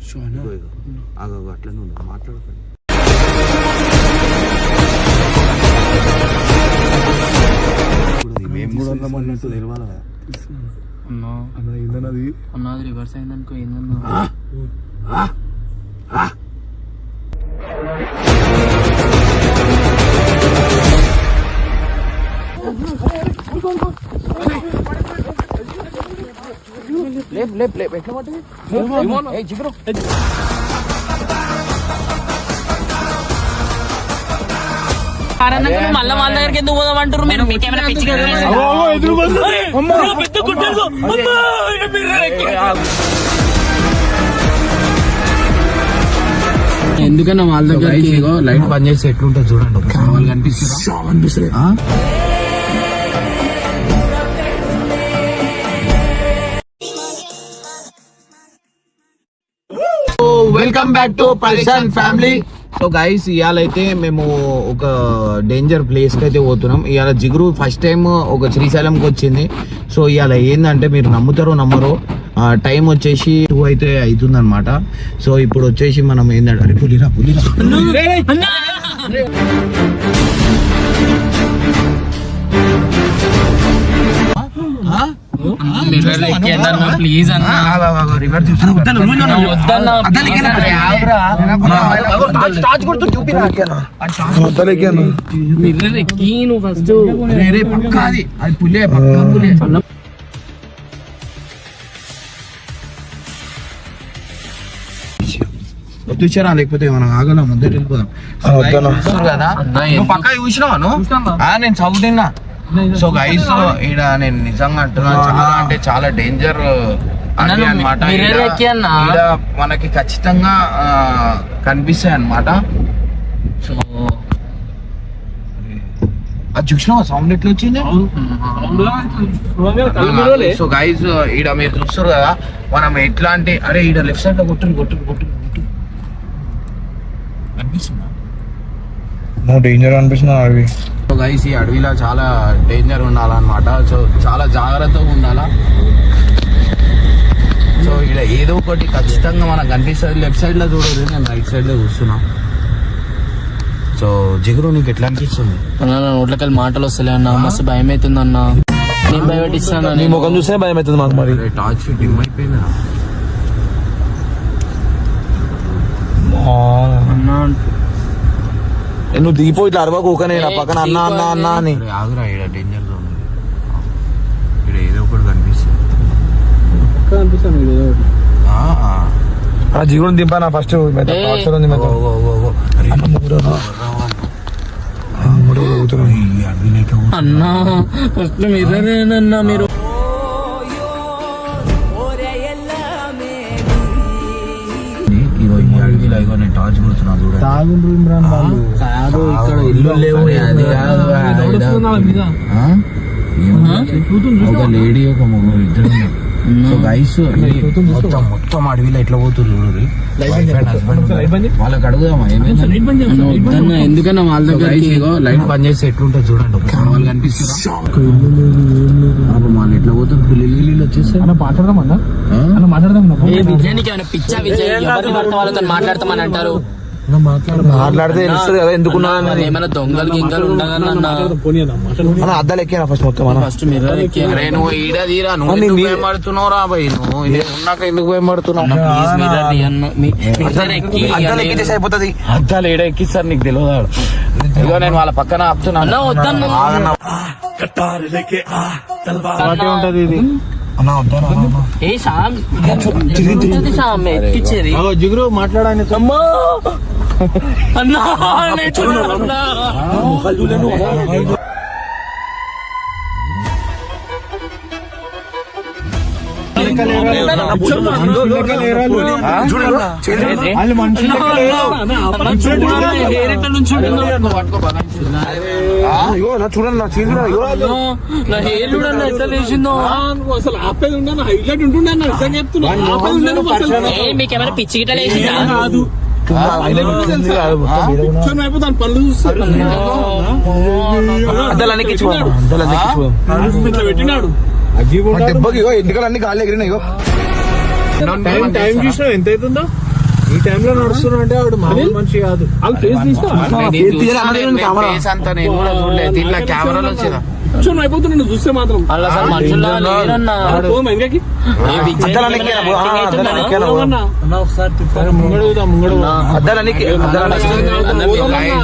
అట్లా నువ్వు మాట్లాడుకోండి. మేము కూడా అన్నట్టు తెలియాలి కదా అన్నది రివర్స్ అయిందనుకో ఏందన్నా. మళ్ళా వాళ్ళ దగ్గరికి ఎందుకు పోదామంటారు మీరు? మీకేమైనా పిచ్చి ఎందుకన్నా వాళ్ళ దగ్గర లైట్ బంద్ చేసి ఎట్లుంటుంది చూడండి. వాళ్ళు కనిపిస్తుంది. Welcome back to person family. So guys ఇవాళ అయితే మేము ఒక డేంజర్ ప్లేస్ కి అయితే పోతున్నాం. ఇవాళ జిగురు ఫస్ట్ టైం ఒక శ్రీశైలంకి వచ్చింది. సో ఇవాళ ఏంటంటే మీరు నమ్ముతారో నమ్మరో టైం వచ్చేసి 2 అయితే అవుతుంది అనమాట. సో ఇప్పుడు వచ్చేసి మనం ఏంటంటే పులిరా ప్లీజ్ చూసారా, లేకపోతే మనం ఆగలం ముందే వెళ్ళిపోదాం కదా. నువ్వు పక్క చూసినావాను? నేను చదువుతున్నా. సో గైస్ ఈడ నేను నిజంగా అంటున్నాను, చాలా అంటే చాలా డేంజర్ అన్నమాట. మనకి ఖచ్చితంగా కనిపిస్తాయి అన్నమాట. సో అది చూసినావా సౌండ్ ఎట్లా వచ్చింది? సో గైస్ ఈడ మీరు చూస్తారు కదా, మనం ఎట్లా అంటే అరే ఈడ లెఫ్ట్ సైడ్ లో కొట్టు అనిపిస్తుందా? డేంజర్ అనిపిస్తుంది అడవి. సో గైస్ ఈ అడవిలో చాలా డేంజర్ ఉండాలన్నమాట. సో చాలా జాగ్రత్తగా ఉండాలా. సో ఇక్కడ ఏదో ఒకటి ఖచ్చితంగా మనకు కనిపిస్తుంది. లెఫ్ట్ సైడ్ లో చూడదు, నేను రైట్ సైడ్ లో చూస్తున్నా. సో జిగురు నీకు ఎట్లా అనిపిస్తుంది? నోట్లకెళ్ళి మాటలు వస్తలే అన్న, మస్తు భయం అవుతుంది అన్న. నేను భయపెట్టిస్తాను, నీ ముఖం చూస్తే భయం అవుతుంది మాకు. మరి టార్చ్ డిమ్ అయిపోయిందా నువ్వు దిగిపోయి ఇట్లా అరవకు ఊకనే పక్కన అన్నా అన్నా అన్నా అని. ఆగురా, ఇక్కడ డేంజర్ జోన్, ఇక్కడ ఏదో ఒకటి కనిపిస్తుంది. జీవుని దింపానా ఫస్ట్ అన్నా. ఫస్ట్ మీరేనన్నా మీరు టార్చ్ కొడుతున్నా తాగుండ్రు ఇమ్రాన్ వాళ్ళు. కాదు ఇక్కడ ఇల్లు లేవు, అది కాదు. ఒక లేడీ ఒక మగ ఇద్దరు. సో గైస్ మొత్తం అడవిలో ఎట్లా పోతున్నారు వాళ్ళకి అడుగుదామా ఏమైనా? ఎందుకన్నా వాళ్ళ దగ్గర లైట్ బంద్ చేసి ఎట్లుంటుంది చూడండి. వాళ్ళు కనిపిస్తుంది వాళ్ళు ఎట్లా పోతుంది. పిల్లలు వచ్చేసి మాట్లాడదాం విజయానికి ఏమైనా పిచ్చా? విజయ్ ఎవరిని పడితే వాళ్ళతో మాట్లాడతామని అంటారు. మాట్లాడితే తెలుస్తుంది కదా ఎందుకున్నా. ఏమైనా దొంగలు గింగలు ఉండగానన్నా అద్దాలు ఎక్కినా ఫస్ట్ మొత్తం. ఫస్ట్ మిర్రర్ ఎక్కి నువ్వు ఈడ తీరా, నువ్వు భయపడుతున్నావు రా భయ్. నువ్వు ఉన్నాక ఎందుకు భయపడుతున్నావు? అద్దాలు ఎక్కితే అయిపోతుంది. అద్దాలు ఏడ ఎక్కిస్తారు నీకు తెలియదు. ఇదిగో నేను వాళ్ళ పక్కన ఆపుతున్నా. ఉంటది ఇది జిగురు మాట్లాడాలి. చూడండి నా చేతులు నా హెయిర్ చూడండి ఎట్లా లేచిందో. అసలు ఆపేది ఉండే హైలైట్ ఉంటుండే చెప్తున్నా. మీకేమైనా పిచ్చి గిట్ట లేచిందా? కాదు అయిపోతాను పళ్ళు చూస్తారు. పెట్టినాడు దెబ్బకి ఎందుకలన్నీ గాలి ఎగిరినాయి. టైం చూసినా ఎంత అవుతుందో ఈ టైంలో నడుస్తున్నా అంటే ఆవిడ మామూలు మనిషి కాదు. వాళ్ళు ఫేస్ తీసుకో ఫేస్ అంతా నేను కూడా చూడలేదు దీంట్లో కెమెరాలో వచ్చిందా అయిపోతున్నాడు చూస్తే మాత్రం. వాళ్ళు అసలు మనుషుల్లా లేరన్నా. ఇంకకి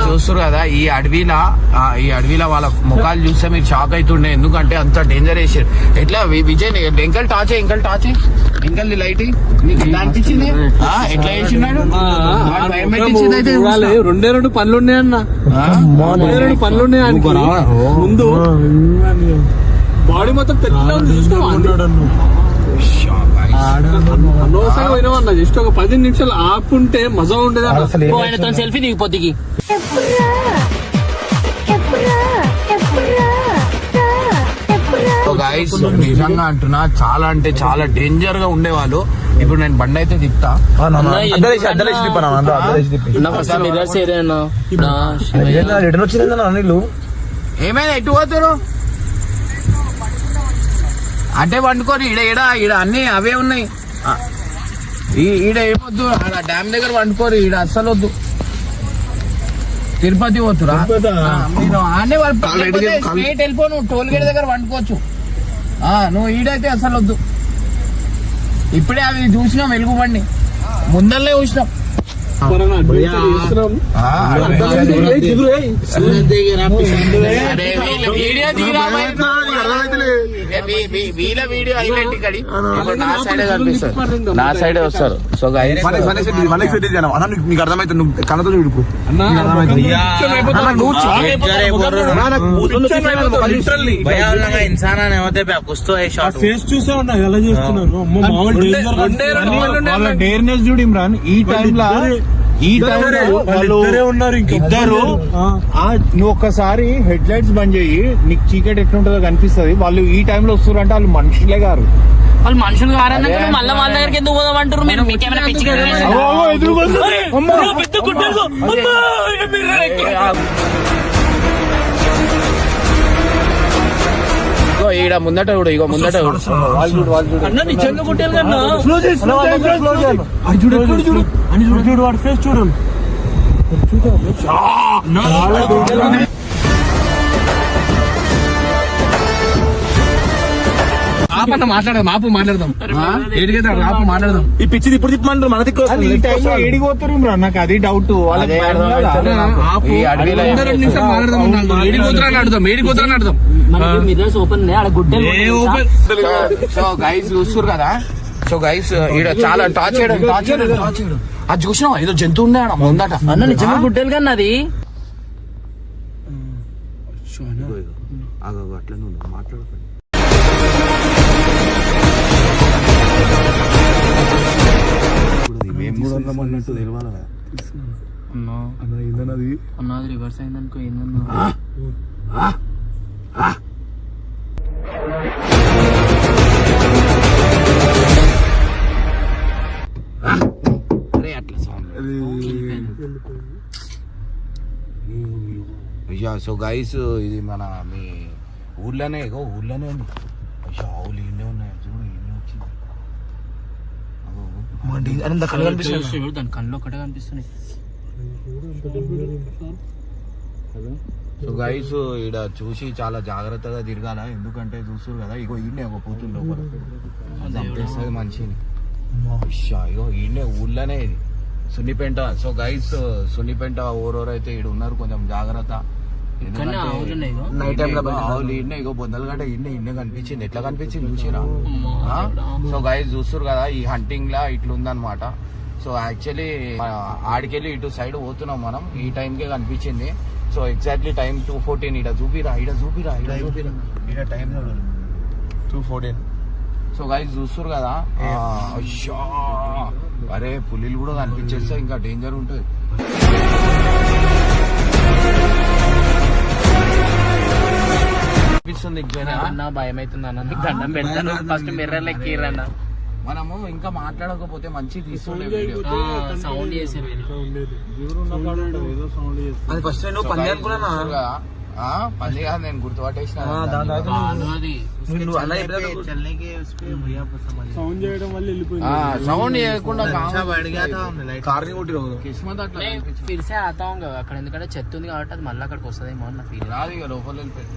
చూస్తారు కదా ఈ అడవిలో వాళ్ళ ముఖాలు చూస్తే మీరు షాక్ అవుతుండే. ఎందుకంటే అంత డేంజర్ వేసారు. ఎట్లా విజయ్ ఎంకల్ టాచ్ ఎంకల్ లైట్ నీకు ఎట్లా అనిపించింది? ఎట్లా వేసినాడు? భయం పెట్టించింది అయితే 2 పనులు ఉన్నాయన్న. 2 పనులు ఉన్నాయి ముందు. బాడీ మొత్తం తెల్ల ఉంది అనవసరంగా పోయినామన్నా. జస్ట్ ఒక 10 నిమిషాలు ఆపుంటే మజా ఉండేది. ఆయనతో సెల్ఫీ దిగి పొద్దుకి గైస్ నిజంగా అంటున్నా చాలా అంటే చాలా డేంజర్ గా ఉండేవాళ్ళు. ఇప్పుడు నేను బండి అయితే తిప్పుతా. ఏమైనా ఎటు పోతారు అంటే వండుకొని ఈడ అన్ని అవే ఉన్నాయి. ఈడ ఏమొద్దు డ్యామ్ దగ్గర వండుకోరు. ఈడ అస్సలు వద్దు. తిరుపతి పోతురా మీరు? అన్నీ స్ట్రేట్ వెళ్ళిపో. నువ్వు టోల్ గేట్ దగ్గర వండుకోవచ్చు. నువ్వు ఈడైతే అసలు వద్దు. ఇప్పుడే అవి చూసినాం వెలుగు బండి ముందరలే చూసినాం. వీళ్ళ వీడియో హైలైట్ ఇక్కడ నా సైడే కనిపిస్తారు. నా సైడే వస్తారు. సో నీకు అర్థమైతే నువ్వు కన్నతో చూడుకో. ఫేస్ చూసే ఉన్నా ఎలా చేస్తున్నారు. డేర్నెస్ చూడు ఇమ్రాన్. ఈ టైంలో ఉన్నారు ఇద్దరు. నువ్వు ఒక్కసారి హెడ్ లైట్స్ బంద్ చేయి, నీకు చీకటి ఎట్లుంటుందో కనిపిస్తుంది. వాళ్ళు ఈ టైంలో వస్తున్నారు అంటే వాళ్ళు మనుషులే గారు. వాళ్ళు మనుషులు కారన్నాక మళ్ళీ వాళ్ళ దగ్గరికి ఎందుకు పోదాం అంటారు? మీరు మీకేమైనా పిచ్చి ఈడ ముందట చూడు. ఇగో ముందట చూడు. అన్న నిజంగా కుట్టాలి కన్నా. చూడు వాడి ఫేస్ చూడాలి. మాట్లాడదాం మాట్లాడదాం. ఈ పిచ్చిది ఇప్పుడు తిప్పమంటారు మన దిక్కు. ఏడిపోతారు నాకు అది డౌట్. సో గైస్ చూస్తారు కదా. సో గైస్ ఈడ చాలా టార్చ్ చేయడం. అది చూసినావా? ఏదో జంతువు ఉండే ఆడ ముందట. అన్న నిజంగా గుడ్డలు కన్నా అది. అట్లా మాట్లాడుకో. అన్నట్టు తెలియాలి కదా అన్నది రివర్స్ అయిందనుకో. ఏందన్నా అట్లా సౌండ్. సో గైస్ ఇది మన మీ ఊర్లోనే ఊర్లోనే ఉంది. ఆవులు ఇన్నే ఉన్నాయి చూడు. ఇన్నే వచ్చింది. దాని కళ్ళు ఒకటే కనిపిస్తున్నాయి. సో గైస్ ఈడ చూసి చాలా జాగ్రత్తగా తిరగాల. ఎందుకంటే చూస్తారు కదా ఇగో ఈయనే ఒక పోతుంది లోపల చంపేస్తుంది మనిషిని. ఇగో ఈయనే ఊర్లోనే ఇది సున్నిపెంట. సో గైస్ సున్నిపెంట ఓరోరైతే ఈడ ఉన్నారు. కొంచెం జాగ్రత్త. ఆవులు ఈయనే ఇగో బొందలు గంట ఈయనే కనిపించింది. ఎట్లా కనిపించింది చూసిరా? సో గైస్ చూస్తారు కదా ఈ హంటింగ్ లా ఇట్లుందనమాట. సో యాక్చువల్లీ ఆడికెళ్ళి ఇటు సైడ్ పోతున్నాం మనం. ఈ టైంకే కనిపించింది. So exactly time 2:14. ఈడ చూపిరా ఈడ టైం 2:14. సో గైస్ చూస్తారు కదా. అరే పులిలు కూడా కనిపించేస్తే ఇంకా డేంజర్ ఉంటుంది. అనిపిస్తుంది భయం అవుతుంది అన్న. దండం పెడతాను. ఫస్ట్ మిర్రర్ ఎక్కిరన్న. మనము ఇంకా మాట్లాడకపోతే మంచి తీసుకుంటే సౌండ్ చేసారు. అది ఫస్ట్ నేను పంది అనుకున్నా. పల్లి కాదు నేను గుర్తుపట్టేసిన సౌండ్ చేయడం వల్ల వెళ్ళిపోయింది. సౌండ్ చేయకుండా फिर से आता हूँ అక్కడ ఎందుకంటే చెత్త ఉంది కాబట్టి అది మళ్ళీ అక్కడికి వస్తుందేమో అన్న ఫీల్ రాదు ఇక లోపల వెళ్ళిపోయింది.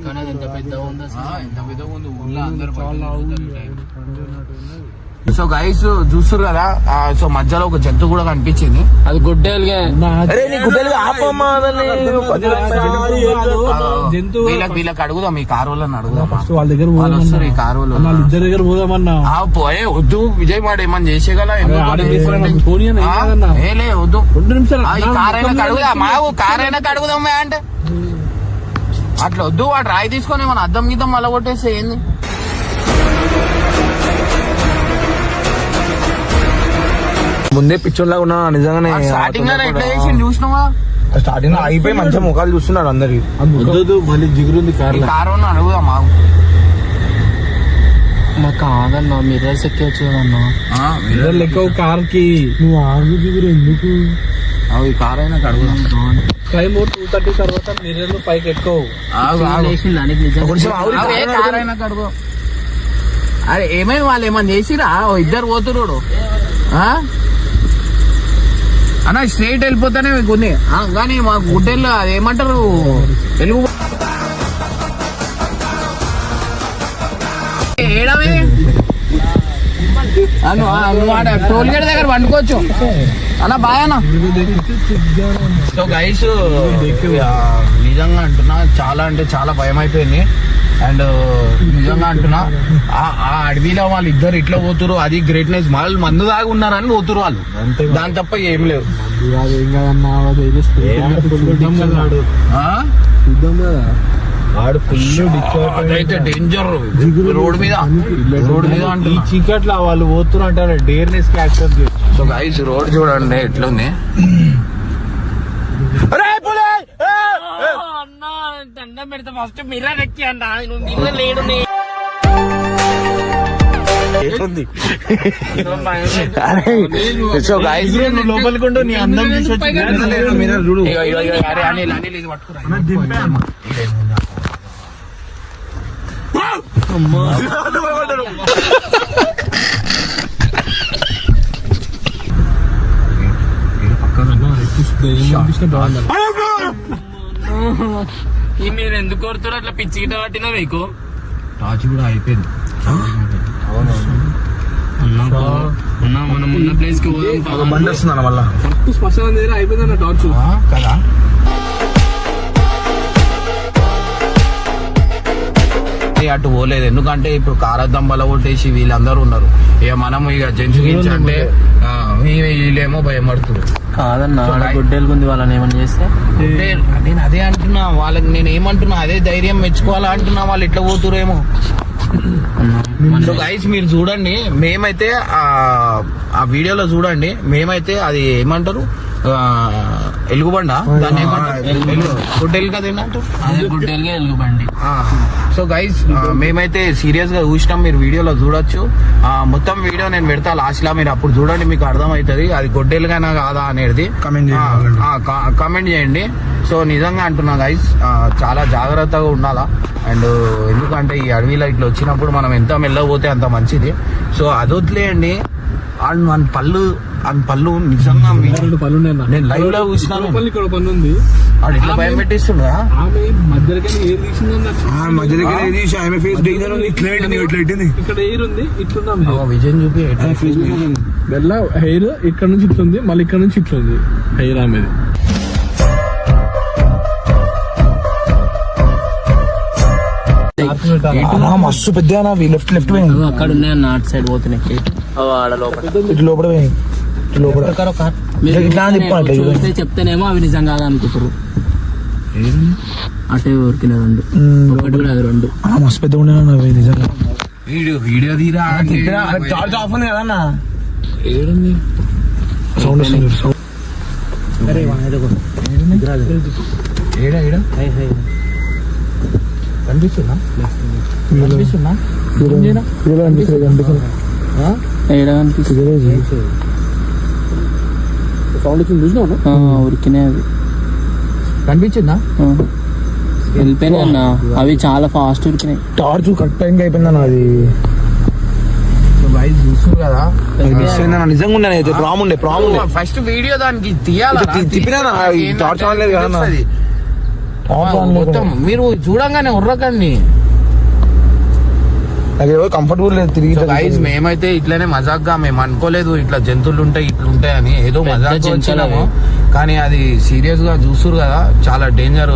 కానీ అది ఎంత పెద్దగా ఉందో ఎంత పెద్దగా ఉంది ఊళ్ళో అందరు సో గైస్ చూస్తారు కదా సో మధ్యలో ఒక జంతువు కూడా కనిపించింది. అది గుడ్డేలుగా జంతువు వీళ్ళకి అడుగుదాం ఈ కారు వాళ్ళని అడుగుదాం. వాళ్ళ దగ్గర వాళ్ళు వస్తారు ఈ కారు వాళ్ళు. వాళ్ళ ఇద్దరి దగ్గర పోదామన్నా. పోయే వద్దు విజయ్ మాట ఏమన్నా చేసేగల లే వద్దు 2 నిమిషాలు ఈ కార్ అయినా కడుగుదాం మాకు కార్ అయినా కడుగుదాం అంటే అట్లా వద్దు. వాడు రాయి తీసుకొని ఏమన్నా అద్దం గీతం మళ్ళా కొట్టేస్తే ఏంది. ముందే పిక్చర్ లాగా ఉన్నా నిజంగానే. స్టార్టింగ్ ఎట్లా చేసి చూసినావా? స్టార్టింగ్ లో అయిపోయి మంచిగా ముఖాలు చూస్తున్నారు అందరికి. మళ్ళీ జిగురుంది కార్. ఈ కారు వాళ్ళని అడుగుదాం మాకు. నాకు కాదన్నా మిర్రర్స్ ఎక్కివచ్చు కదన్నా. లెక్క కార్ కి నువ్వు ఆగు జిగురు ఎందుకు? ఈ కార్ అయినా కడుగుదాం. టైం 2:30 తర్వాత మిర్రర్ పైకి ఎక్కువ. కార్ అయినా కడుగు. అరే ఏమైంది వాళ్ళు ఏమన్నా చేసిరా? ఇద్దరు పోతురుడు అన్న స్ట్రైట్ వెళ్ళిపోతానే కొన్ని కానీ మా గుడ్డెల్లో అది ఏమంటారు తెలుగు ఏడమే టోల్ గేట్ దగ్గర వండుకోవచ్చు అన్న బాయ్ అన్న. సో గైస్ నిజంగా అంటున్నా చాలా అంటే చాలా భయం అయిపోయింది. అండ్ నిజంగా అంటున్నా ఆ అడవిలో వాళ్ళు ఇద్దరు ఇట్లా పోతురు. అది గ్రేట్నెస్. వాళ్ళు మందు దాగి ఉన్నారని పోతురు వాళ్ళు. దాని తప్ప ఏం లేవు. అదైతే డేంజర్ రోడ్ మీద ఈ చీకట్లో వాళ్ళు పోతున్నారు అంటారు. డేర్నెస్ కి యాక్సెప్ట్ చేయొచ్చు. సో గైస్ రోడ్ చూడండి ఎట్లుంది. దండం పెడితే ఫస్ట్ మిర్రర్ ఎక్కి అన్న మిర్రర్ లేడు. సో గైస్ లోపలికి నీ అందం చూడు. మీరు ఎందుకు కొడుతారు అట్లా పిచ్చి గిట్ట పట్టినా మీకు? టార్చ్ కూడా అయిపోయింది. అన్నా మనం ఉన్న ప్లేస్ కి పోదాం. బండి వస్తుందన్న మళ్ళా శ్మశానం దగ్గర అయిపోయిందన్న టార్చ్ కదా. అటు పోలేదు ఎందుకంటే ఇప్పుడు కారద్దం బల కొట్టేసి వీళ్ళందరూ ఉన్నారు. ఇక మనం ఇక జంచుకించి అంటే వీళ్ళేమో భయపడుతున్నారు. కాదన్నా గుడ్డేలు ఉంది వాళ్ళని ఏమని చేస్తే నేను అదే అంటున్నా వాళ్ళకి. నేను ఏమంటున్నా అదే ధైర్యం మెచ్చుకోవాలా అంటున్నా. వాళ్ళు ఇట్లా పోతురేమో. సో గైస్ మీరు చూడండి. మేమైతే ఆ వీడియోలో చూడండి. మేమైతే అది ఏమంటారు ఎలుగుబండ దాన్ని ఏమంటారు గుడ్డెలు కదా గుడ్డేలుగా ఎలుగుబండి. సో గైస్ మేమైతే సీరియస్ గా చూసినాం. మీరు వీడియోలో చూడొచ్చు. మొత్తం వీడియో నేను పెడతా లాస్ట్ లా. మీరు అప్పుడు చూడండి మీకు అర్థమవుతుంది అది గొడ్డెలుగానా కాదా అనేది. కమెంట్ చేయండి. సో నిజంగా అంటున్నా గైస్ చాలా జాగ్రత్తగా ఉండాలా. అండ్ ఎందుకంటే ఈ అడవిలో ఇట్లా వచ్చినప్పుడు మనం ఎంత మెల్లపోతే అంత మంచిది. సో అది వదిలేయండి. మన పళ్ళు నిజంగా పళ్ళు నేను లైవ్ లో చూసినాను. ఇక్కడ పన్ను ఉంది. వాడు ఇట్లా భయం పెట్టిస్తుందా? ఆమె మధ్యలోకి ఏది తీసిందన్న ఇక్కడ ఎయిర్ ఉంది. ఇట్లున్నాం విజయ్ చూపి వెళ్ళ హెయిర్ ఇక్కడ నుంచి ఇట్లుంది. మళ్ళీ ఇక్కడ నుంచి ఇట్లుంది హెయిర్ ఆమెది. మస్తు పెద్ద లెఫ్ట్ అక్కడ ఉన్నాయి నార్త్ సైడ్ పోతున్నాయి. లోపల చూస్తే చెప్తేనేమో అవి నిజం కాదా అనుకుంటారు. అటే ఊరికి 2 ఒకటి కూడా 2 మస్తు పెద్ద ఉండే నిజంగా. వీడియో తీరా చార్జ్ ఆఫ్ ఉంది కదా. ఏడుంది సౌండ్ వస్తుంది. కనిపిస్తున్నా సౌండ్ వచ్చింది చూసినా ఉరికినే అది కనిపించిందా? వెళ్ళిపోయినాయి అన్న, అవి చాలా ఫాస్ట్ ఉరికినాయి. టార్చ్ కరెక్ట్ టైంకి అయిపోయిందన్న అది. గైస్ చూస్తారు కదా, మిస్ అయిందన్న, నిజంగా ఉండే అయితే ప్రామ్ ఉండే ఫస్ట్ వీడియో దానికి తీయాలి. తిప్పినా టార్చ్ ఆడలేదు కదా మొత్తం మీరు చూడంగానే ఉర్రకండి. నాకు కంఫర్టబుల్ లేదు తిరిగి. గైస్ మేమైతే ఇట్లనే మజాక్గా మేము అనుకోలేదు ఇట్లా జంతువులు ఉంటాయి ఇట్లుంటాయి అని, ఏదో మజాక్ వచ్చినాము. కానీ అది సీరియస్ గా చూస్తురు కదా, చాలా డేంజర్.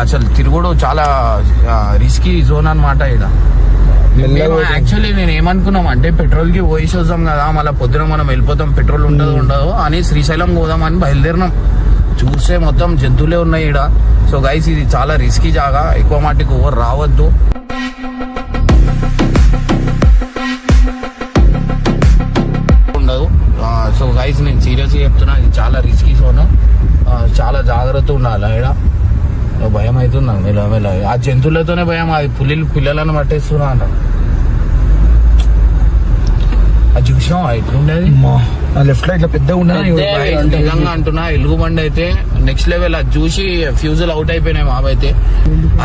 అసలు తిరుగుడు చాలా రిస్కీ జోన్ అనమాట. ఇక్కడ యాక్చువల్లీ నేను ఏమనుకున్నాం అంటే పెట్రోల్ కి పోయి వద్దాం కదా, మళ్ళీ పొద్దున మనం వెళ్ళిపోతాం, పెట్రోల్ ఉండదు అని శ్రీశైలం పోదాం అని బయలుదేరినాం. చూస్తే మొత్తం జంతువులే ఉన్నాయి ఇక్కడ. సో గైస్ ఇది చాలా రిస్కీ జాగా, ఎక్కువ మట్టికి ఎవరు రావద్దు. ఉండదు. సో గైస్ నేను సీరియస్గా చెప్తున్నా, ఇది చాలా రిస్కీ జోన్, చాలా జాగ్రత్త ఉండాలి. ఇక్కడ భయం అవుతుంది మెల్ల ఆ జంతువులతోనే భయం. అది పిల్లలను పట్టేస్తున్నా అంట. అది చూసినాం ఎట్లుండేది లెఫ్ట్ లో ఇట్లా పెద్ద నిజంగా అంటున్నా. ఎలుగు బండి అయితే నెక్స్ట్ లెవెల్. అది చూసి ఫ్యూజులు అవుట్ అయిపోయినాయి మావైతే.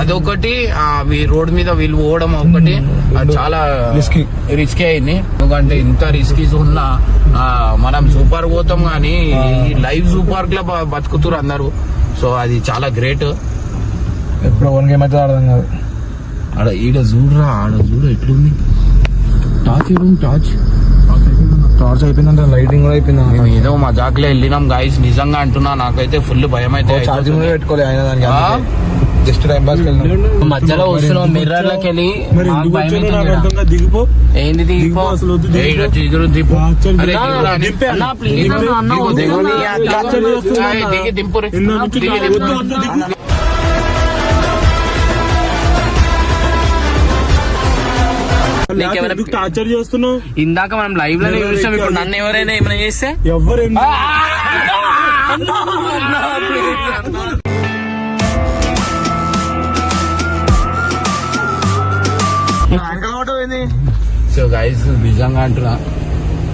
అదొకటి, రోడ్ మీద వీళ్ళు పోవడం ఒకటి చాలా రిస్కీ అయింది. ఎందుకంటే ఇంత రిస్కీ ఉన్నా మనం సూపర్ పోతాం కానీ ఈ లైవ్ సూపర్ లో బతుకుతురు అందరు. సో అది చాలా గ్రేట్. ఎప్పుడు వన్ గేమ్ అయితే అర్థం కాదు. ఆడ ఈడ చూడరా, ఆడ చూడ ఎట్లుంది టార్చ్ అయిపోయిందంట, లైటింగ్ కూడా అయిపోయింది. మేము ఏదో మా జాగ్లో వెళ్ళినాం గైస్, నిజంగా అంటున్నా నాకైతే ఫుల్ భయం అయితే. ఛార్జింగ్ కూడా పెట్టుకోలేదు ఆయన దానికి, జస్ట్ టైం పాస్ వెళ్ళినాం. మధ్యలో వస్తున్నాం మిర్రర్ లకి వెళ్ళి ఏంది దిగిపో టార్చర్ చేస్తున్నావు. ఇందాక మనం లైవ్ లోనే చూసాం, ఇప్పుడు నన్ను ఎవరైనా ఏమైనా చేస్తే ఎవరు సో గైస్ నిజంగా అంటున్నా,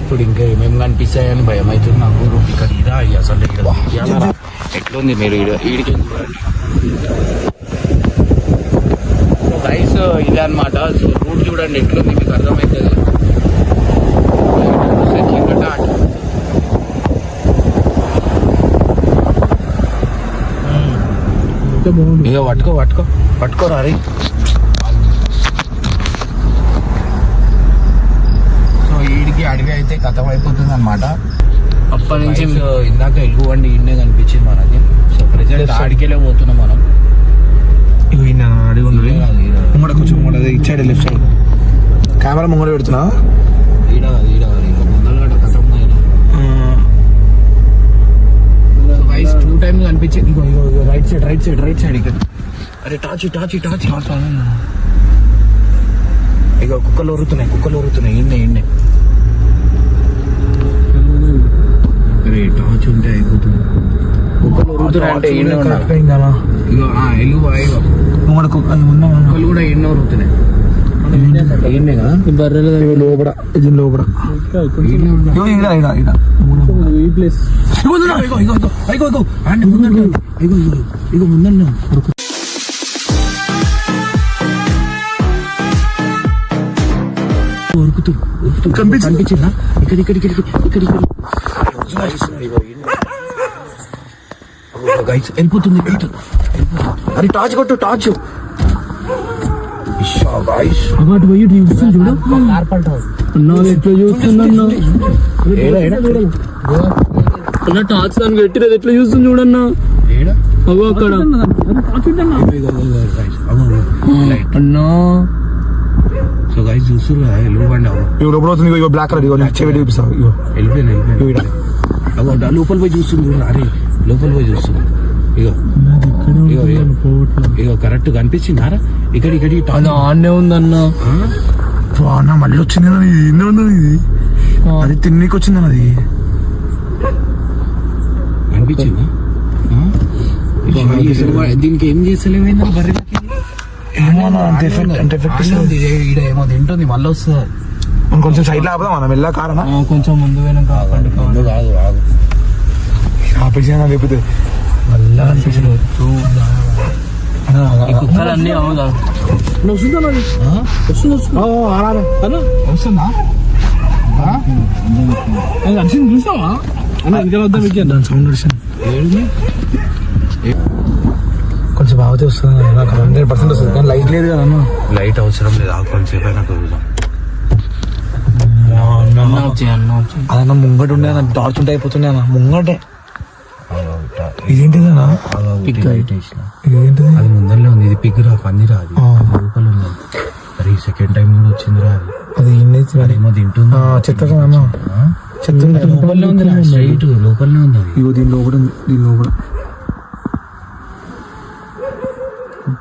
ఇప్పుడు ఇంకా ఏమేమి కనిపిస్తాయని భయం అవుతుంది నాకు. ఇక్కడ ఇరా అసలు ఎట్లుంది మీరు ఈడికి గైస్ ఇదే అనమాట. సో రూట్ చూడండి ఎట్లుంది, మీకు అర్థమవుతుంది. ఇక పట్టుకోరా రే. సో ఈడికి అడిగి అయితే కథం అయిపోతుంది అనమాట. అప్పటి నుంచి ఇందాక ఎలుగు బండి ఈడనే కనిపించింది మనకి. సో ప్రెసెంట్ ఆడికెళ్ళే పోతున్నాం మనం. ముంగడ కొంచెం ఇచ్చాడు లెఫ్ట్ సైడ్ కెమెరా ముంగడ పెడుతున్నా. ఈడ ఇంకా ముందర కథం గైస్ 2 times కనిపించింది. రైట్ సైడ్ ఇక్కడ. అరే టార్చ్ ఇక కుక్కలు ఒరుతున్నాయి ఇన్నే. అరే టార్చ్ ఉంటే అయిపోతుంది. కుక్కలు ఒరుతున్నాయి అంటే ఇన్నే ఉన్నా. ఇగో ఎలుగు ముంగడ కుక్కలు కూడా ఎన్నో ఒరుతున్నాయి. ఇన్నే కదా బర్రెలు లోపల ఇది లోపల ముందన్న కనిపించిందా? ఇక్కడ వెళ్ళిపోతుంది. అరే టార్చ్ కొట్టు టార్చ్. అటు పోయి చూస్తుంది చూడు, ఎట్లా చూస్తుందన్నా. టార్చ్ దాన్ని పెట్టినది ఎట్లా చూస్తుంది చూడన్నా. అగో అక్కడ అన్నా. సో గైస్ చూస్తున్నారు కదా ఎలుగుబండి లోపల బ్లాక్ కలర్ చూపిస్తావు. వెళ్ళిపోయినా అగో లోపల పోయి చూస్తుంది. అరే లోపల పోయి చూస్తుంది. ఇగో కరెక్ట్ కనిపించిందారా? ఇక్కడ ఆన్నే ఉందన్నా. అన్న మళ్ళీ వచ్చింది ఎన్నో ఉన్నది ఇది. అది తిన్నీకి వచ్చింది అది కనిపించిందా? దీనికి ఏం చేస్తలేమైందా? బర్రెలకి ఏమో తింటుంది, మళ్ళీ వస్తుంది. కొంచెం సైడ్ లో ఆపుదాం మనం వెళ్ళా కారణం. కొంచెం ముందు వెనక కాదు ఆపేసి లేకపోతే మళ్ళా ఈ కుక్కలు అన్ని అవుదా వస్తుందా అరిసింది చూసావా అన్న ఇంకా వద్దాం దాని సౌండ్ వచ్చింది కొంచెం బాగా వస్తుంది నాకు 100% వస్తుంది కానీ లైట్ లేదు కదా అన్న లైట్ అవసరం లేదు కొంచెంసేపు అయినా కలుగుదాం అదన్నా ముంగట ఉండే అన్న టార్చ్ ఉంటే అయిపోతుండే అన్న ముంగటే ఇదేంటిదన్నా ఇదేంటిది అది ముందరలో ఉంది ఇది పిగ్గురా పందిరా అది లోపల ఉంది అరే సెకండ్ టైం కూడా వచ్చిందిరా అది ఏంటి ఏమో తింటుంది చెత్త కదన్నా చెత్త లోపలనే ఉంది స్ట్రైట్ లోపలనే ఉంది అది ఇగో దీనిలో కూడా ఉంది దీనిలో కూడా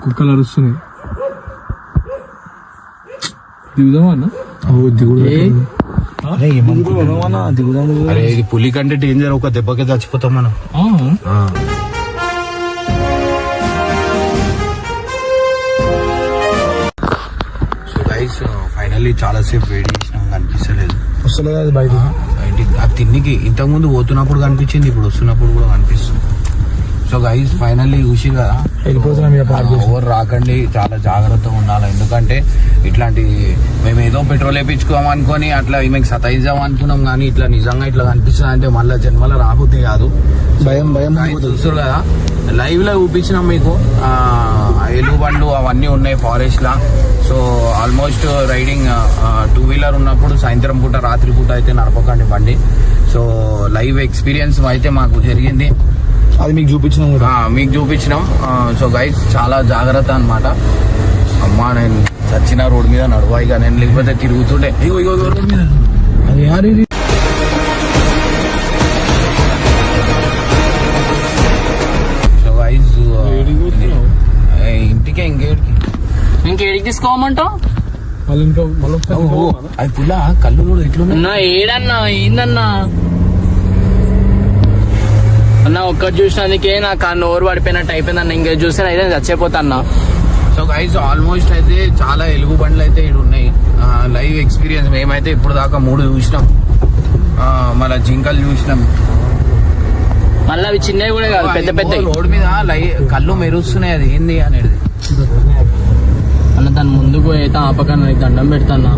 కుక్కలు అరుస్తున్నాయి దిగుదామా అన్న అరే ఇది పులి కంటే డేంజర్ ఒక దెబ్బకే చచ్చిపోతాం మనం సో గైస్ ఫైనల్లీ చాలా సేపు వెయిట్ చేసినాం కనిపిస్తలేదు వస్తలేదు బయట అది తిన్నికి ఇంతకు ముందు పోతున్నప్పుడు కనిపించింది ఇప్పుడు వస్తున్నప్పుడు కూడా కనిపిస్తుంది సో గైస్ ఫైనల్లీ చూసి కదా వెళ్ళిపోతున్నాం ఎవరు రాకండి చాలా జాగ్రత్తగా ఉండాలి ఎందుకంటే ఇట్లాంటి మేము ఏదో పెట్రోల్ వేయించుకోం అనుకొని అట్లా మీకు సతాయిద్దాం అనుకున్నాం కానీ ఇట్లా నిజంగా ఇట్లా కనిపిస్తుంది అంటే మళ్ళీ జన్మల రాబోతే కాదు భయం చూస్తారు కదా లైవ్ లో చూపించినాం మీకు ఎలుగుబండ్లు అవన్నీ ఉన్నాయి ఫారెస్ట్ లా సో ఆల్మోస్ట్ రైడింగ్ 2-వీలర్ ఉన్నప్పుడు సాయంత్రం పూట రాత్రి పూట అయితే నడపకండి బండి సో లైవ్ ఎక్స్పీరియన్స్ అయితే మాకు జరిగింది అది మీకు చూపించినాం మీకు చూపించినాం సో గైస్ చాలా జాగ్రత్త అన్నమాట అమ్మా నేను చచ్చిన రోడ్ మీద నడవాయిగా నేను లేకపోతే తిరుగుతుండే ఇగో రోడ్ మీద అది యారీ సో గైస్ ఇంటికే ఇంకేడికి తీసుకోమంటావు వాళ్ళు ఇంకా మళ్ళీ అది పుల్ల కళ్ళు కూడా ఎట్లున్నా ఏడన్నా ఏందన్నా అన్న ఒక్కటి చూసినందుకే నాకు ఆ నోరు పడిపోయినట్టు అయిపోయింది అన్న ఇంకా చూస్తే అయితే చచ్చిపోతా అన్న సో గైస్ ఆల్మోస్ట్ అయితే చాలా ఎలుగు బండ్లు అయితే ఇక్కడ ఉన్నాయి లైవ్ ఎక్స్పీరియన్స్ మేమైతే ఇప్పుడు దాకా 3 చూసినాం మళ్ళీ జింకలు చూసినాం మళ్ళీ అవి చిన్నవి కూడా కాదు పెద్ద పెద్ద రోడ్ మీద కళ్ళు మెరుస్తున్నాయి అది ఏంది అనేది అన్న దాని ముందుకు అయితే ఆపకన్నా దండం పెడతాన్నా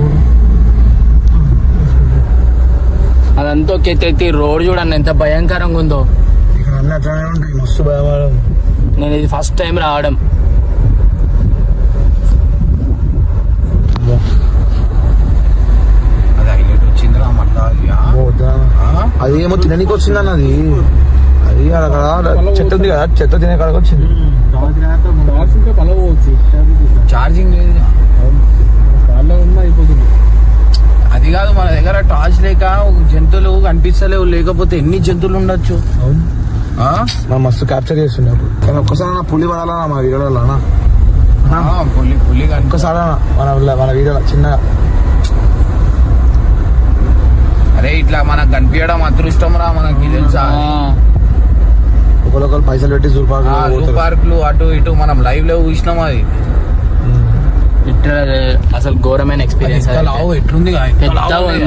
అదంతా ఒక ఎత్తి రోడ్ చూడన్న ఎంత భయంకరంగా ఉందో ఇక్కడ అన్ని అట్లానే ఉంటాయి మస్తు భయం నేను ఇది ఫస్ట్ టైం రావడం అది హైలైట్ వచ్చిందిరా మళ్ళా అది ఏమో తిననీకి వచ్చిందన్న అది అక్కడ చెత్త ఉంది కదా చెత్త తినే కాడకి వచ్చింది ఇంకా పలవచ్చు ఛార్జింగ్ లేదు కార్లో ఉన్నా అయిపోతుంది అది కాదు మన దగ్గర టార్చ్ లేక జంతువులు కనిపిస్తలేవు లేకపోతే ఎన్ని జంతువులు ఉండొచ్చు మనం మస్తు క్యాప్చర్ చేస్తున్నాడు కానీ ఒక్కసారి నా పులి పడాలన్నా మన వీడియోలో పులి ఒక్కసారి మన వీడియోలో చిన్నగా అరే ఇట్లా మనకు కనిపించడం అదృష్టం రా మనకి తెలుసా ఒకరు పైసలు పెట్టి జూ పార్కులు అటు ఇటు మనం లైవ్ లో చూసినాం అది అసలు ఘోరమైన ఎక్స్పీరియన్స్ ఎట్లుంది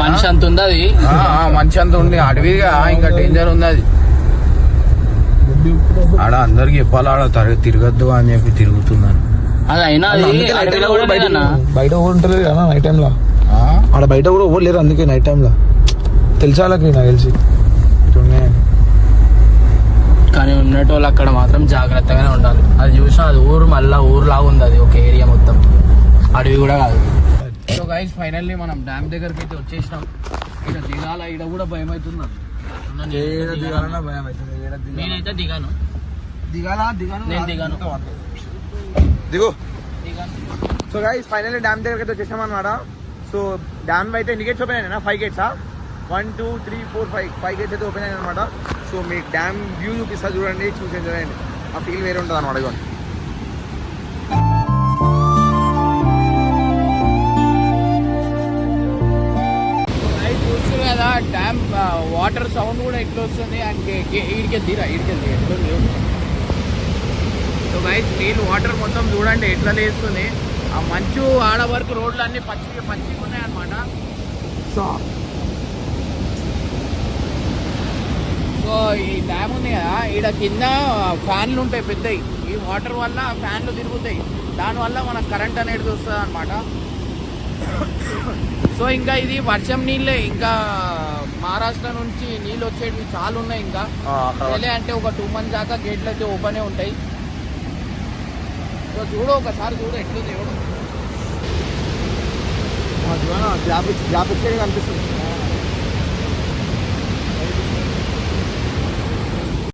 మనిషి అంత ఉంది అది మనిషి అంత ఉంది అడవిగా ఇంకా డేంజర్ ఉంది అది ఆడ అందరికి చెప్పాలి ఆడ తిరగద్దు అని చెప్పి తిరుగుతున్నాను అది అయినా బయట కూడా ఉంటుంది కదా నైట్ టైంలో ఆడ బయట కూడా ఎవరు లేరు అందుకే నైట్ టైంలో తెలిసి వాళ్ళకి నాకు తెలిసి కానీ ఉన్నటోళ్ళు అక్కడ మాత్రం జాగ్రత్తగానే ఉండాలి అది చూసినా అది ఊరు మళ్ళా ఊరులాగా ఉంది అది ఒక ఏరియా మొత్తం అడవి కూడా కాదు సో గైస్ ఫైనల్లీ మనం డ్యామ్ దగ్గరికి అయితే వచ్చేసినాం ఇక్కడ దిగాల ఇక్కడ కూడా భయం అవుతుంది నేనైతే దిగాను నేను దిగాను దిగు సో గైస్ ఫైనల్లీ డ్యామ్ దగ్గరికి అయితే వచ్చేసాం అనమాట సో డ్యామ్ అయితే ఎన్ని గేట్స్ ఓపెన్ అయినా 5 గేట్సా 1 2 3 4 5 గేట్స్ అయితే ఓపెన్ అయినాయి అనమాట సో మీకు డ్యామ్ వ్యూ చూపిస్తా చూడండి చూసి ఎంజాయ్ చేయండి ఆ ఫీల్ వేరే ఉంటుంది అనమాట ఇవ్వండి చూస్తుంది కదా డ్యామ్ వాటర్ సౌండ్ కూడా ఎట్లా వస్తుంది అండ్ ఈడికెళ్తీరా ఎట్లా లేవు సో గైస్ నీళ్ళు వాటర్ మొత్తం చూడండి ఎట్లా లేస్తుంది ఆ మంచు ఆడ వరకు రోడ్లు అన్ని పచ్చిగా ఉన్నాయి అనమాట సో ఈ డ్యామ్ ఉంది కదా, ఈడ కింద ఫ్యాన్లు ఉంటాయి పెద్దవి. ఈ వాటర్ వల్ల ఫ్యాన్లు తిరుగుతాయి, దానివల్ల మనకు కరెంట్ అనేది వస్తుంది అనమాట. సో ఇంకా ఇది వర్షం నీళ్ళే, ఇంకా మహారాష్ట్ర నుంచి నీళ్ళు వచ్చేవి చాలా ఉన్నాయి. ఇంకా అంటే ఒక 2 months దాకా గేట్లు అయితే ఓపెనే ఉంటాయి. సో చూడు, ఒకసారి చూడు ఎట్లుంది. గ్రాఫిక్స్ కనిపిస్తుంది.